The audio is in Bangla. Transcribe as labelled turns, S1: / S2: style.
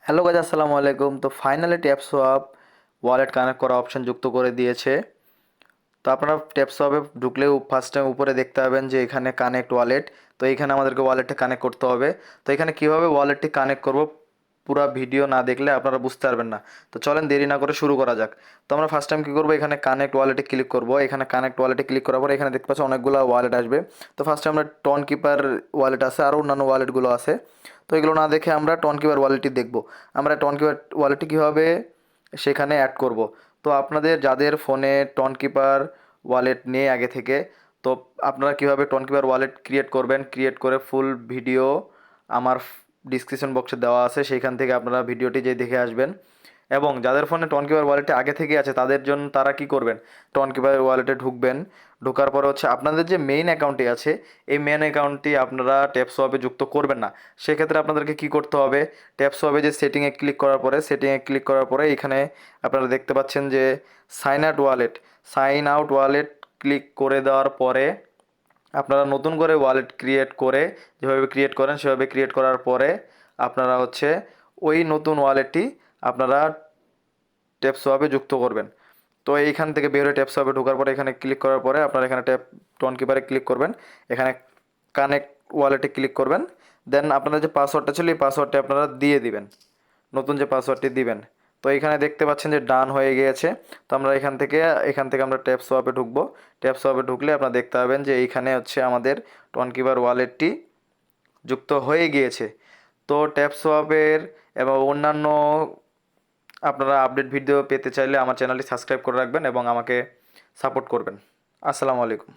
S1: হ্যালো গাইজ, আসসালামু আলাইকুম। তো ফাইনালি ট্যাপসোয়াপ ওয়ালেট কানেক্ট করা অপশন যুক্ত করে দিয়েছে। তো আপনারা ট্যাপসোয়াপে ঢুকলেও ফার্স্ট টাইম উপরে দেখতে পাবেন যে এখানে কানেক্ট ওয়ালেট। তো এইখানে আমাদেরকে ওয়ালেটটা কানেক্ট করতে হবে। তো এখানে কীভাবে ওয়ালেটটি কানেক্ট করব, পুরো ভিডিও না দেখলে আপনারা বুঝতে পারবেন না। তো চলেন দেরি না করে শুরু করা যাক। তো আমরা ফার্স্ট টাইম কী করবো, এখানে কানেক্ট ওয়ালেটে ক্লিক করব। এখানে কানেক্ট ওয়ালেটে ক্লিক করার পরে এখানে দেখতে পাচ্ছি অনেকগুলো ওয়ালেট আসবে। তো ফার্স্টে আমরা টন কিপার ওয়ালেট আছে, আরও অন্যান্য ওয়ালেটগুলো আছে। তো এগুলো না দেখে আমরা টন কিপার ওয়ালেটটি দেখব। আমরা টন কিপার ওয়ালেটটি কীভাবে সেখানে অ্যাড করব। তো আপনাদের যাদের ফোনে টন কিপার ওয়ালেট নেই আগে থেকে, তো আপনারা কীভাবে টন কিপার ওয়ালেট ক্রিয়েট করবেন, ক্রিয়েট করে ফুল ভিডিও আমার ডিসক্রিপশন বক্সে দেওয়া আছে, সেইখান থেকে আপনারা ভিডিওটি যে দেখে আসবেন। এবং যাদের ফোনে টন কিপার ওয়ালেটে আগে থেকে আছে তাদের জন্য তারা কি করবেন, টন কিপার ওয়ালেটে ঢুকবেন। ঢোকার পরে হচ্ছে আপনাদের যে মেইন অ্যাকাউন্টটি আছে, এই মেইন অ্যাকাউন্টটি আপনারা ট্যাপসোয়াপে যুক্ত করবেন না। সেক্ষেত্রে আপনাদেরকে কি করতে হবে, ট্যাপসোয়াপে যে সেটিংয়ে ক্লিক করার পরে, সেটিংয়ে ক্লিক করার পরে এখানে আপনারা দেখতে পাচ্ছেন যে সাইন আউট ওয়ালেট ক্লিক করে দেওয়ার পরে আপনারা নতুন করে ওয়ালেট ক্রিয়েট করে, যেভাবে ক্রিয়েট করেন সেভাবে ক্রিয়েট করার পরে আপনারা হচ্ছে ওই নতুন ওয়ালেটটি আপনারা ট্যাপসোয়াপে যুক্ত করবেন। তো এইখান থেকে বের হয়ে ট্যাপসোয়াপে ঢোকার পরে এখানে ক্লিক করার পরে আপনারা এখানে টন কিপারে ক্লিক করবেন। এখানে কানেক্ট ওয়ালেটে ক্লিক করবেন। দেন আপনাদের যে পাসওয়ার্ডটা ছিল এই পাসওয়ার্ডটি আপনারা দিয়ে দিবেন, নতুন যে পাসওয়ার্ডটি দিবেন। তো এখানে দেখতে পাচ্ছেন যে ডান হয়ে গিয়েছে। তো আমরা এখান থেকে আমরা ট্যাপসোয়াপে ঢুকবো। ট্যাপসোয়াপে ঢুকলে আপনারা দেখতে পাবেন যে এইখানে হচ্ছে আমাদের টন কিপার ওয়ালেটটি যুক্ত হয়ে গিয়েছে। তো ট্যাপসোয়াপের এবং অন্যান্য আপনারা আপডেট ভিডিও পেতে চাইলে আমার চ্যানেলটি সাবস্ক্রাইব করে রাখবেন এবং আমাকে সাপোর্ট করবেন। আসসালামু আলাইকুম।